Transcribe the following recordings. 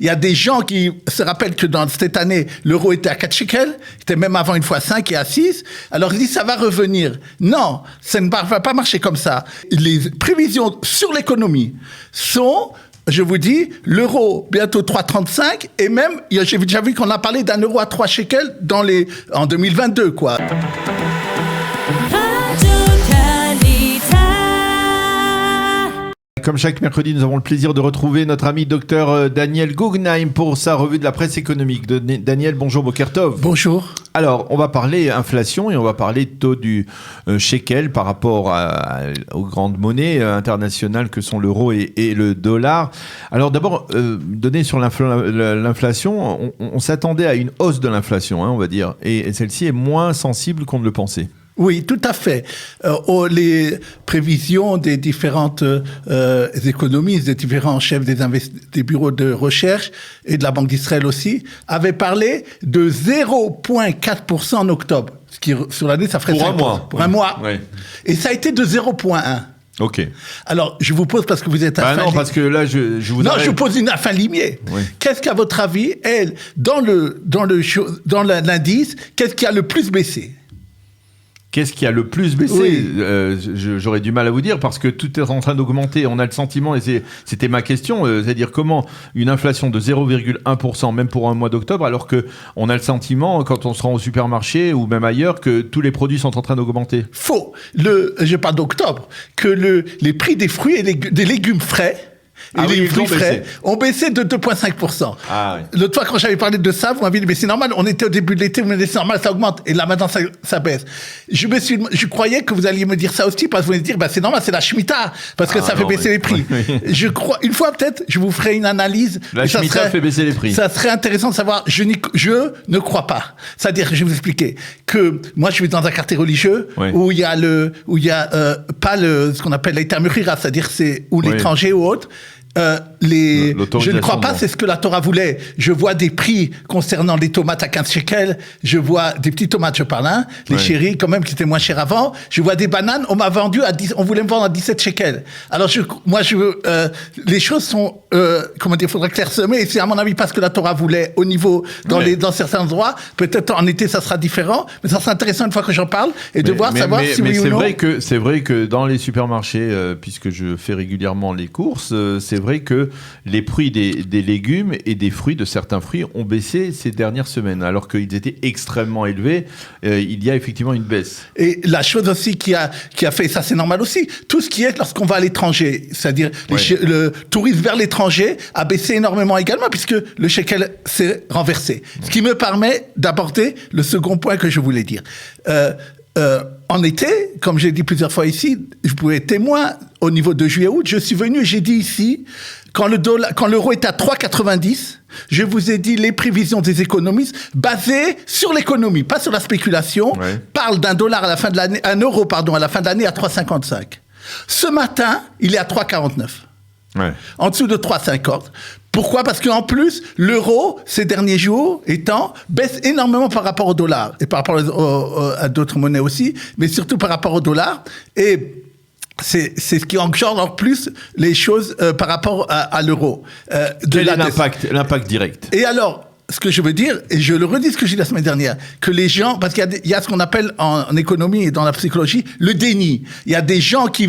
Il y a des gens qui se rappellent que dans cette année, l'euro était à 4 shekels, était même avant une fois 5 et à 6. Alors ils disent ça va revenir. Non, ça ne va pas marcher comme ça. Les prévisions sur l'économie sont, je vous dis, l'euro bientôt 3,35 et même, j'ai déjà vu qu'on a parlé d'un euro à 3 shekels en 2022, quoi. Comme chaque mercredi, nous avons le plaisir de retrouver notre ami docteur Daniel Guggenheim pour sa revue de la presse économique. Daniel, bonjour, Boker Tov. Bonjour. Alors, on va parler inflation et on va parler taux du shekel par rapport aux grandes monnaies internationales que sont l'euro et le dollar. Alors d'abord, données sur l'inflation, on s'attendait à une hausse de l'inflation, on va dire, et celle-ci est moins sensible qu'on ne le pensait. Oui, tout à fait. Les prévisions des différentes économistes, des différents chefs des bureaux de recherche et de la Banque d'Israël aussi, avaient parlé de 0,4% en octobre. Ce qui, sur l'année, ça ferait pour 5%. Un mois. Pour un mois. Oui. Et ça a été de 0,1%. Ok. Alors, je vous pose parce que vous êtes non, parce que là, je vous Non, arrête. je vous pose une afin limier. Oui. Qu'est-ce qu'à votre avis, dans l'indice, qu'est-ce qui a le plus baissé? Qu'est-ce qui a le plus baissé? Oui. J'aurais du mal à vous dire parce que tout est en train d'augmenter. On a le sentiment, et c'était ma question, c'est-à-dire comment une inflation de 0,1%, même pour un mois d'octobre, alors qu'on a le sentiment, quand on se rend au supermarché ou même ailleurs, que tous les produits sont en train d'augmenter. Faux. Je parle d'octobre, que les prix des fruits et des légumes frais les fruits frais ont baissé de 2,5%. Ah, oui. L'autre fois, quand j'avais parlé de ça, vous m'avez dit, mais c'est normal, on était au début de l'été, mais c'est normal, ça augmente. Et là, maintenant, ça baisse. Je croyais que vous alliez me dire ça aussi, parce que vous allez dire, c'est normal, c'est la Shemitah, parce que ça fait baisser les prix. Je crois, une fois peut-être, je vous ferai une analyse. La Shemitah fait baisser les prix. Ça serait intéressant de savoir, je ne crois pas. C'est-à-dire, je vais vous expliquer, que moi, je suis dans un quartier religieux, où il y a pas ce qu'on appelle l'Eita Murira, c'est-à-dire où l'étranger ou autre, je ne crois pas, c'est ce que la Torah voulait. Je vois des prix concernant les tomates à 15 shekels. Je vois des petites tomates, je parle, les chéris, quand même, qui étaient moins chers avant. Je vois des bananes, on m'a vendu on voulait me vendre à 17 shekels. Alors, les choses sont, il faudrait clairsemer. Et c'est à mon avis parce que la Torah voulait au niveau, dans certains endroits. Peut-être en été, ça sera différent. Mais ça sera intéressant une fois que j'en parle et de savoir si oui ou non. C'est vrai que dans les supermarchés, puisque je fais régulièrement les courses, c'est vrai que les prix des légumes et des fruits, de certains fruits, ont baissé ces dernières semaines, alors qu'ils étaient extrêmement élevés. Il y a effectivement une baisse. Et la chose aussi qui a fait, ça c'est normal aussi, tout ce qui est lorsqu'on va à l'étranger, c'est-à-dire le tourisme vers l'étranger a baissé énormément également, puisque le shekel s'est renversé. Ce qui me permet d'aborder le second point que je voulais dire. En été, comme j'ai dit plusieurs fois ici, je pouvais être témoin au niveau de juillet-août. Je suis venu et j'ai dit ici, quand l'euro était à 3,90, je vous ai dit les prévisions des économistes basées sur l'économie, pas sur la spéculation, parlent d'un dollar à la fin de l'année, un euro, pardon, à la fin de l'année à 3,55. Ce matin, il est à 3,49. En dessous de 3,50. Pourquoi? Parce qu'en plus, l'euro, ces derniers jours, baisse énormément par rapport au dollar. Et par rapport à d'autres monnaies aussi, mais surtout par rapport au dollar. Et c'est ce qui engendre en plus les choses par rapport à l'euro. Quel est l'impact direct? Et alors, ce que je veux dire, et je le redis ce que j'ai dit la semaine dernière, que les gens, parce qu'il y a ce qu'on appelle en économie et dans la psychologie, le déni. Il y a des gens qui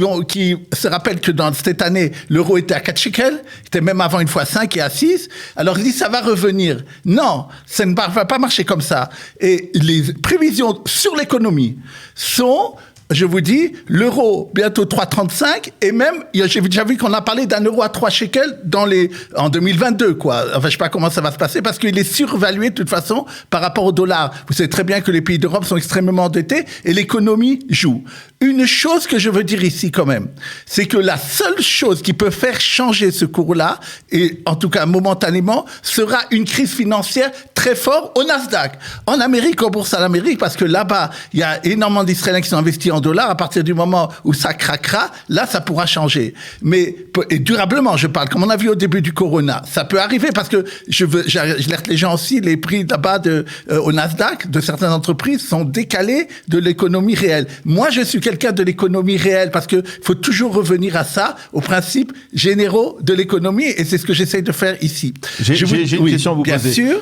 se rappellent que dans cette année, l'euro était à 4 shekels, était même avant une fois 5 et à 6. Alors ils disent, ça va revenir. Non, ça ne va pas marcher comme ça. Et les prévisions sur l'économie sont, je vous dis, l'euro bientôt 3,35 et même, j'ai déjà vu qu'on a parlé d'un euro à 3 shekels en 2022, quoi. Enfin, je sais pas comment ça va se passer parce qu'il est surévalué de toute façon par rapport au dollar. Vous savez très bien que les pays d'Europe sont extrêmement endettés et l'économie joue. Une chose que je veux dire ici quand même, c'est que la seule chose qui peut faire changer ce cours-là, et en tout cas momentanément, sera une crise financière très forte au Nasdaq. En Amérique, en bourse à l'Amérique, parce que là-bas, il y a énormément d'Israéliens qui sont investis en dollars. À partir du moment où ça craquera, là, ça pourra changer. Mais, et durablement, je parle, comme on a vu au début du Corona, ça peut arriver parce que j'alerte les gens aussi, les prix là-bas au Nasdaq de certaines entreprises sont décalés de l'économie réelle. Moi, je suis quelqu'un de l'économie réelle parce que faut toujours revenir à ça, aux principes généraux de l'économie, et c'est ce que j'essaye de faire ici. J'ai une question à vous poser. Bien sûr.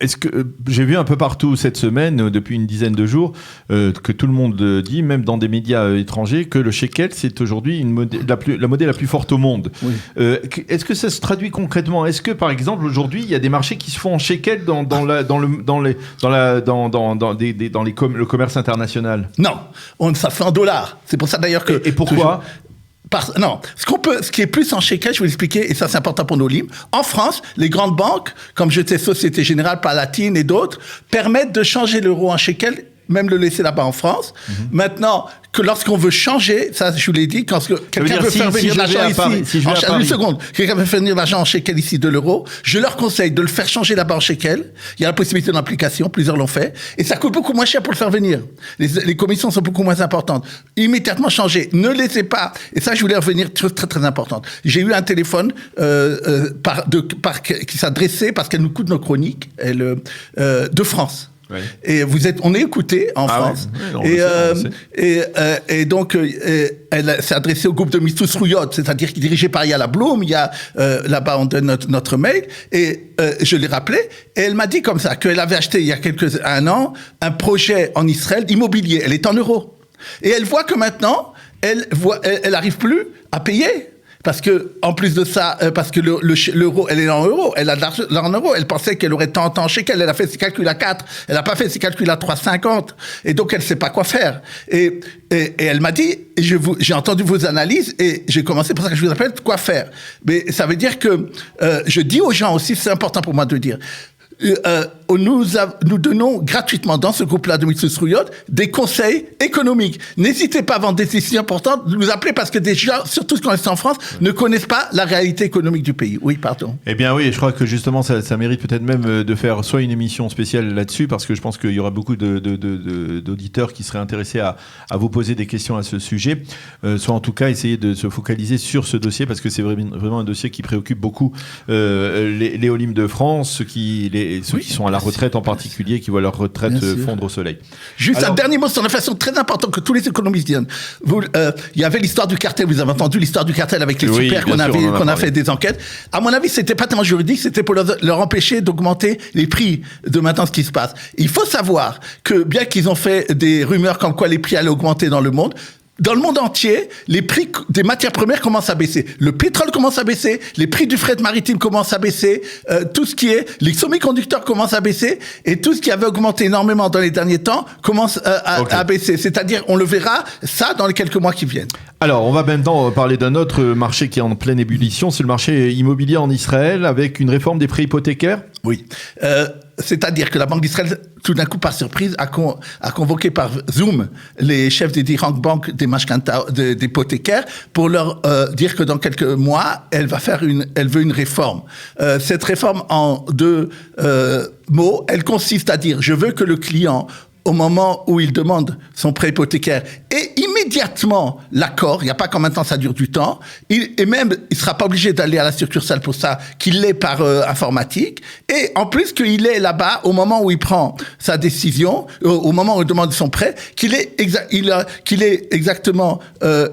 Est-ce que j'ai vu un peu partout cette semaine, depuis une dizaine de jours, que tout le monde dit, même dans des médias étrangers, que le shekel, c'est aujourd'hui la monnaie la plus forte au monde. Oui. Est-ce que ça se traduit concrètement? Est-ce que, par exemple, aujourd'hui, il y a des marchés qui se font en shekel dans le commerce international? Non, ça fait en dollars. C'est pour ça d'ailleurs que... Et pourquoi? Non, ce qui est plus en shekel, je vais vous expliquer, et ça c'est important pour nos livres. En France, les grandes banques, comme je sais Société Générale, Palatine et d'autres, permettent de changer l'euro en shekel, même le laisser là-bas en France. Maintenant, que lorsqu'on veut changer, ça je vous l'ai dit, quand quelqu'un veut faire venir l'argent ici, une seconde, quelqu'un veut faire venir l'argent en shekel ici de l'euro, je leur conseille de le faire changer là-bas en shekel. Il y a la possibilité d'application, plusieurs l'ont fait, et ça coûte beaucoup moins cher pour le faire venir. Les commissions sont beaucoup moins importantes. Immédiatement changer, ne laissez pas, et ça je voulais revenir, très très importante. J'ai eu un téléphone qui s'adressait, parce qu'elle nous coûte nos chroniques, de France. Oui. Et on est écouté en France. Ouais. Et donc, elle s'est adressée au groupe de Mistous Rouillot, c'est-à-dire qui est dirigé par Yala Bloom. Il y a là-bas, on donne notre mail. Et je l'ai rappelé. Et elle m'a dit comme ça qu'elle avait acheté il y a un an un projet en Israël immobilier. Elle est en euros. Et elle voit que maintenant, elle arrive plus à payer. Parce que, en plus de ça, parce que l'euro, elle est en euros, elle a de l'argent en euros, elle pensait qu'elle aurait tant en shekel, elle a fait ses calculs à 4, elle n'a pas fait ses calculs à 3,50, et donc elle ne sait pas quoi faire. Et elle m'a dit, et j'ai entendu vos analyses, et j'ai commencé, pour ça que je vous appelle, quoi faire. Mais ça veut dire que, je dis aux gens aussi, c'est important pour moi de dire, nous donnons gratuitement dans ce groupe-là de Mistous Rouillot des conseils économiques. N'hésitez pas avant des décisions importantes de nous appeler parce que des gens, surtout quand ils sont en France, ne connaissent pas la réalité économique du pays. Oui, pardon. Eh bien oui, je crois que justement ça mérite peut-être même de faire soit une émission spéciale là-dessus parce que je pense qu'il y aura beaucoup d'auditeurs qui seraient intéressés à vous poser des questions à ce sujet, soit en tout cas essayer de se focaliser sur ce dossier parce que c'est vraiment un dossier qui préoccupe beaucoup les Olympes de France, ceux qui sont à la retraite en particulier, qui voient leur retraite fondre au soleil. Juste un dernier mot sur une façon très importante que tous les économistes disent. Il y avait l'histoire du cartel, vous avez entendu l'histoire du cartel avec les super qu'on a fait des enquêtes. À mon avis, c'était pas tellement juridique, c'était pour leur empêcher d'augmenter les prix de maintenant ce qui se passe. Il faut savoir que bien qu'ils ont fait des rumeurs comme quoi les prix allaient augmenter dans le monde entier, les prix des matières premières commencent à baisser. Le pétrole commence à baisser, les prix du fret maritime commencent à baisser, tout ce qui est, les semi-conducteurs commencent à baisser, et tout ce qui avait augmenté énormément dans les derniers temps commence à baisser. C'est-à-dire, on le verra, ça, dans les quelques mois qui viennent. Alors, on va maintenant parler d'un autre marché qui est en pleine ébullition, c'est le marché immobilier en Israël, avec une réforme des prêts hypothécaires. Oui. C'est-à-dire que la Banque d'Israël, tout d'un coup, par surprise, a convoqué par Zoom les chefs des différentes banques d'hypothécaires pour leur dire que dans quelques mois, elle veut une réforme. Cette réforme, en deux mots, elle consiste à dire, je veux que le client, au moment où il demande son prêt hypothécaire, ait immédiatement l'accord, il n'y a pas comme maintenant ça dure du temps, et même il ne sera pas obligé d'aller à la succursale pour ça, qu'il l'ait par informatique, et en plus qu'il est là-bas au moment où il prend sa décision, au moment où il demande son prêt, qu'il ait exactement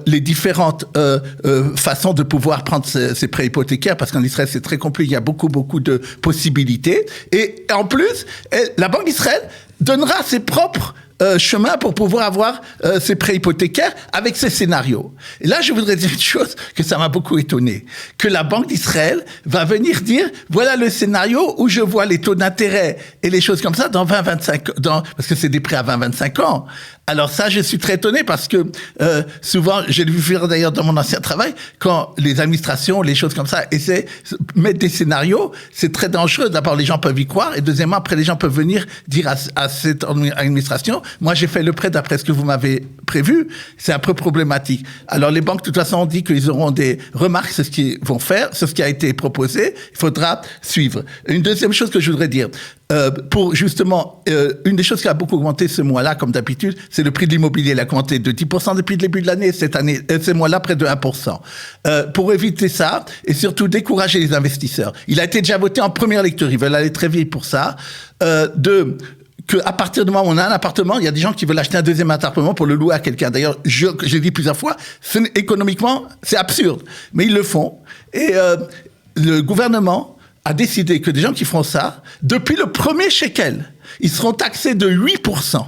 les différentes façons de pouvoir prendre ses prêts hypothécaires, parce qu'en Israël c'est très compliqué, il y a beaucoup de possibilités, et en plus, la Banque d'Israël donnera ses propres chemins pour pouvoir avoir ses prêts hypothécaires avec ses scénarios. Et là, je voudrais dire une chose que ça m'a beaucoup étonné, que la Banque d'Israël va venir dire, voilà le scénario où je vois les taux d'intérêt et les choses comme ça dans 20-25 ans, parce que c'est des prêts à 20-25 ans. Alors ça, je suis très étonné parce que souvent, j'ai vu faire d'ailleurs dans mon ancien travail, quand les administrations, les choses comme ça, essaient de mettre des scénarios, c'est très dangereux. D'abord, les gens peuvent y croire, et deuxièmement, après, les gens peuvent venir dire à cette administration, moi, j'ai fait le prêt d'après ce que vous m'avez prévu. C'est un peu problématique. Alors, les banques, de toute façon, ont dit qu'ils auront des remarques sur ce qu'ils vont faire, sur ce qui a été proposé. Il faudra suivre. Une deuxième chose que je voudrais dire, pour justement, une des choses qui a beaucoup augmenté ce mois-là, comme d'habitude, c'est le prix de l'immobilier. Il a augmenté de 10% depuis le début de l'année, ce mois-là, près de 1%. Pour éviter ça, et surtout décourager les investisseurs. Il a été déjà voté en première lecture, ils veulent aller très vite pour ça. Qu'à partir du moment où on a un appartement, il y a des gens qui veulent acheter un deuxième appartement pour le louer à quelqu'un. D'ailleurs, j'ai dit plusieurs fois, économiquement, c'est absurde. Mais ils le font. Et le gouvernement a décidé que des gens qui feront ça, depuis le premier shekel, ils seront taxés de 8%.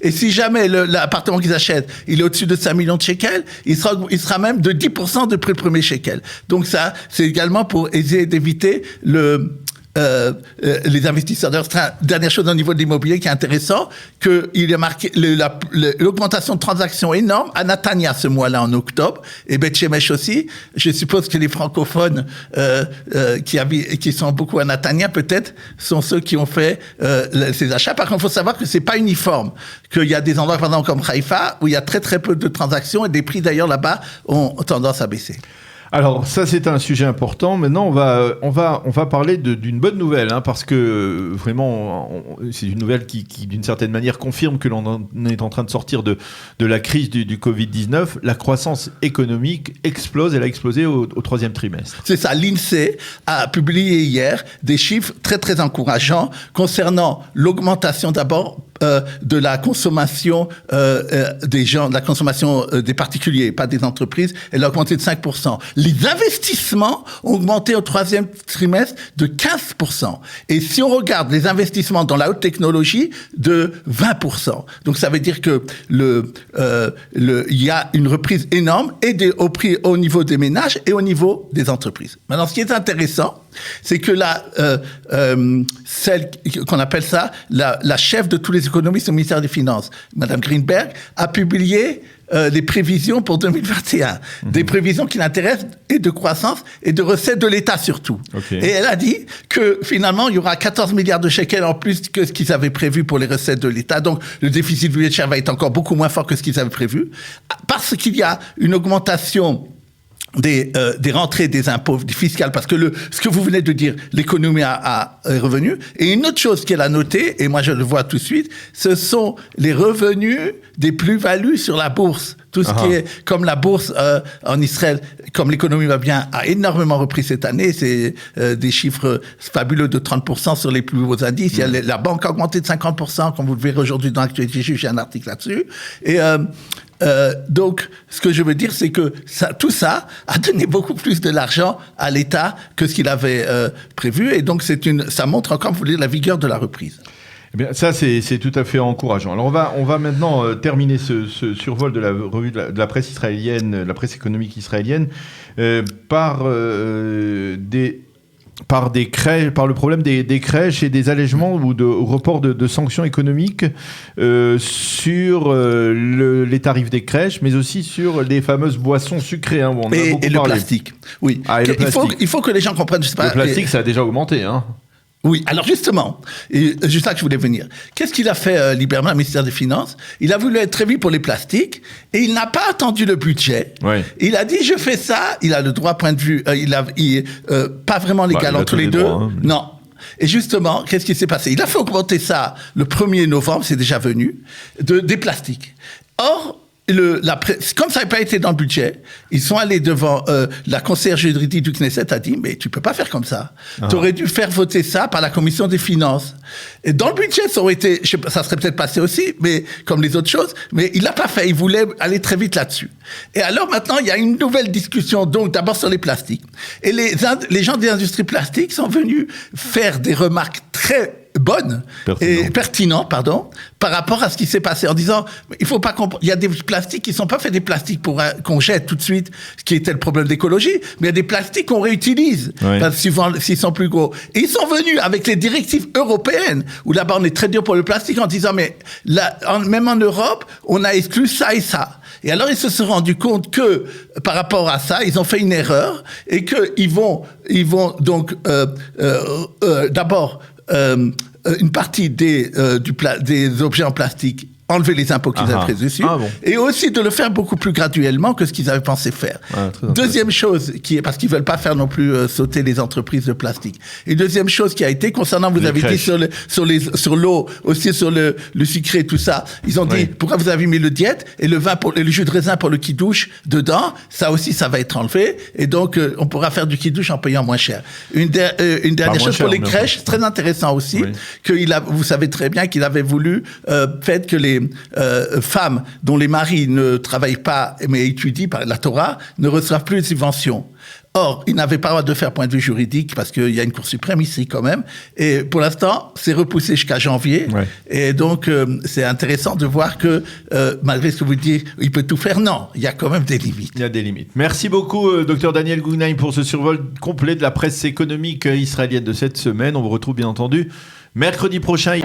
Et si jamais l'appartement qu'ils achètent, il est au-dessus de 5 millions de shekels, il sera même de 10% depuis le premier shekel. Donc ça, c'est également pour essayer d'éviter les investisseurs. D'ailleurs, dernière chose au niveau de l'immobilier qui est intéressant, qu'il y a marqué l'augmentation de transactions énorme à Natania ce mois-là en octobre, et Beth Shemesh aussi. Je suppose que les francophones qui sont beaucoup à Natania, peut-être, sont ceux qui ont fait ces achats. Par contre, il faut savoir que c'est pas uniforme, qu'il y a des endroits, par exemple, comme Haïfa, où il y a très très peu de transactions, et des prix d'ailleurs là-bas ont tendance à baisser. Alors ça c'est un sujet important. Maintenant on va parler d'une bonne nouvelle, parce que vraiment c'est une nouvelle qui d'une certaine manière confirme que l'on est en train de sortir de la crise du Covid-19. La croissance économique explose, elle a explosé au troisième trimestre. C'est ça, l'INSEE a publié hier des chiffres très très encourageants concernant l'augmentation d'abord de la consommation des gens, de la consommation des particuliers, pas des entreprises. Elle a augmenté de 5%. Les investissements ont augmenté au troisième trimestre de 15%. Et si on regarde les investissements dans la haute technologie, de 20%. Donc ça veut dire que il y a une reprise énorme et au niveau des ménages et au niveau des entreprises. Maintenant, ce qui est intéressant, c'est que celle qu'on appelle ça la chef de tous les économistes au ministère des Finances, Madame Greenberg, a publié les prévisions pour 2021, des prévisions qui l'intéressent et de croissance et de recettes de l'État surtout. Okay. Et elle a dit que finalement il y aura 14 milliards de shekels en plus que ce qu'ils avaient prévu pour les recettes de l'État. Donc le déficit budgétaire va être encore beaucoup moins fort que ce qu'ils avaient prévu, parce qu'il y a une augmentation des rentrées des impôts fiscales, parce que ce que vous venez de dire, l'économie est revenu. Et une autre chose qu'elle a notée, et moi je le vois tout de suite, ce sont les revenus des plus-values sur la bourse. Tout ce qui est, comme la bourse en Israël, comme l'économie va bien, a énormément repris cette année. C'est des chiffres fabuleux de 30% sur les plus hauts indices. Il y a la banque a augmenté de 50%, comme vous le verrez aujourd'hui dans l'actualité, j'ai un article là-dessus. Et donc, ce que je veux dire, c'est que tout ça a donné beaucoup plus de l'argent à l'État que ce qu'il avait prévu. Et donc, ça montre encore, vous voulez, la vigueur de la reprise. Eh bien, ça, c'est tout à fait encourageant. Alors, on va maintenant terminer ce survol de la revue de la presse israélienne, la presse économique israélienne, par le problème des crèches et des allègements ou de report de sanctions économiques sur les tarifs des crèches, mais aussi sur les fameuses boissons sucrées. Où on a beaucoup et parlé. Le plastique. Oui. Ah, et le plastique. Il faut que les gens comprennent. Je sais pas, le plastique, ça a déjà augmenté. Oui, alors justement, et juste là que je voulais venir. Qu'est-ce qu'il a fait Lieberman, le ministère des Finances? Il a voulu être très vite pour les plastiques et il n'a pas attendu le budget. Ouais. Il a dit je fais ça. Il a le droit point de vue. Pas vraiment légal entre les deux. Droits, Non. Et justement, qu'est-ce qui s'est passé? Il a fait augmenter ça le 1er novembre, c'est déjà venu, des plastiques. Or, comme ça n'a pas été dans le budget, ils sont allés devant la conseillère juridique du Knesset, a dit mais tu peux pas faire comme ça. Tu aurais dû faire voter ça par la commission des finances. Et dans le budget, ça serait peut-être passé aussi, mais comme les autres choses. Mais il l'a pas fait. Il voulait aller très vite là-dessus. Et alors maintenant, il y a une nouvelle discussion. Donc d'abord sur les plastiques. Et les gens des industries plastiques sont venus faire des remarques très bonne et pertinent, par rapport à ce qui s'est passé, en disant il faut pas il y a des plastiques qui sont pas faits des plastiques pour qu'on jette tout de suite, ce qui était le problème d'écologie, mais il y a des plastiques qu'on réutilise, suivant s'ils sont plus gros. Et ils sont venus avec les directives européennes, où là-bas on est très dur pour le plastique, en disant mais là, même en Europe, on a exclu ça et ça. Et alors ils se sont rendus compte que par rapport à ça, ils ont fait une erreur et que ils vont donc d'abord une partie des objets en plastique enlever les impôts qu'ils avaient pris dessus, et aussi de le faire beaucoup plus graduellement que ce qu'ils avaient pensé faire. Deuxième chose, parce qu'ils veulent pas faire non plus sauter les entreprises de plastique. Et deuxième chose qui a été, concernant, vous avez dit sur l'eau, aussi sur le sucré, tout ça, ils ont dit, pourquoi vous avez mis le diète et le vin et le jus de raisin pour le kidouche dedans, ça aussi, ça va être enlevé, et donc on pourra faire du kidouche en payant moins cher. Une dernière chose pour les crèches, c'est très intéressant aussi, vous savez très bien qu'il avait voulu faire que les femmes dont les maris ne travaillent pas mais étudient par la Torah ne reçoivent plus de subventions. Or, il n'avait pas le droit de faire point de vue juridique parce qu'il y a une Cour suprême ici quand même. Et pour l'instant, c'est repoussé jusqu'à janvier. Et donc, c'est intéressant de voir que malgré ce que vous dites, il peut tout faire. Non, il y a quand même des limites. Il y a des limites. Merci beaucoup, Dr Daniel Guggenheim, pour ce survol complet de la presse économique israélienne de cette semaine. On vous retrouve bien entendu mercredi prochain.